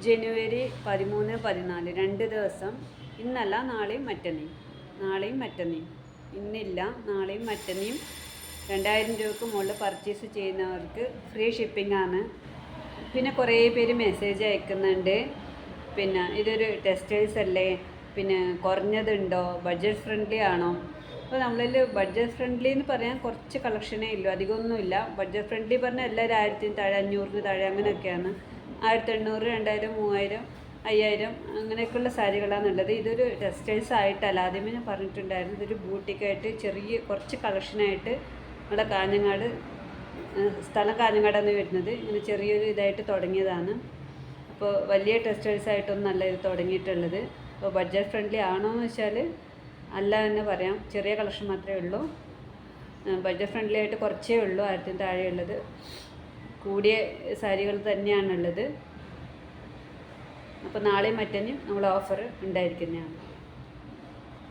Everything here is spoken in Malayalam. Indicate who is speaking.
Speaker 1: ജനുവരി 13, 14 2 ദിവസം. ഇന്നല്ല, നാളെയും മറ്റന്നെയും. ഇന്നില്ല, നാളെയും മറ്റന്നെയും 2000 രൂപയ്ക്ക് മുകളിൽ പർച്ചേസ് ചെയ്യുന്നവർക്ക് ഫ്രീ ഷിപ്പിംഗ് ആണ്. പിന്നെ കുറേ പേര് മെസ്സേജ് അയക്കുന്നുണ്ട്, പിന്നെ ഇതൊരു ടെക്സ്റ്റൈൽസ് അല്ലേ, പിന്നെ കുറഞ്ഞതുണ്ടോ, ബഡ്ജറ്റ് ഫ്രണ്ട്ലി ആണോ? അപ്പോൾ നമ്മളിൽ ബഡ്ജറ്റ് ഫ്രണ്ട്ലി എന്ന് പറയാൻ കുറച്ച് കളക്ഷനേ ഉള്ളൂ, അധികമൊന്നുമില്ല. ബഡ്ജറ്റ് ഫ്രണ്ട്ലി പറഞ്ഞാൽ എല്ലാവരും 1000 താഴെ, 500 താഴെ അങ്ങനെയൊക്കെയാണ്. 1800, 2000, 3000, 5000 അങ്ങനെയൊക്കെയുള്ള സാരികളാണുള്ളത്. ഇതൊരു ടെക്സ്റ്റൈൽസ് ആയിട്ടല്ല, ആദ്യമേ ഞാൻ പറഞ്ഞിട്ടുണ്ടായിരുന്നു, ഇതൊരു ബൂട്ടിക്കായിട്ട് ചെറിയ കുറച്ച് കളക്ഷനായിട്ട് നമ്മുടെ കാഞ്ഞങ്ങാട്, സ്ഥലം കാഞ്ഞങ്ങാടാണ് വരുന്നത്. ഇങ്ങനെ ചെറിയൊരു ഇതായിട്ട് തുടങ്ങിയതാണ്. അപ്പോൾ വലിയ ടെക്സ്റ്റൈൽസ് ആയിട്ടൊന്നും അല്ല ഇത് തുടങ്ങിയിട്ടുള്ളത്. അപ്പോൾ ബഡ്ജറ്റ് ഫ്രണ്ട്ലി ആണോ എന്ന് വെച്ചാൽ അല്ല എന്ന് പറയാം. ചെറിയ കളക്ഷൻ മാത്രമേ ഉള്ളൂ. ബഡ്ജറ്റ് ഫ്രണ്ട്ലി ആയിട്ട് കുറച്ചേ ഉള്ളൂ, 1000 താഴെയുള്ളത്. കൂടിയ സാരികൾ തന്നെയാണുള്ളത്. അപ്പോൾ നാളെയും മറ്റന്നെയും നമ്മൾ ഓഫർ ഉണ്ടായിരിക്കുന്നതാണ്.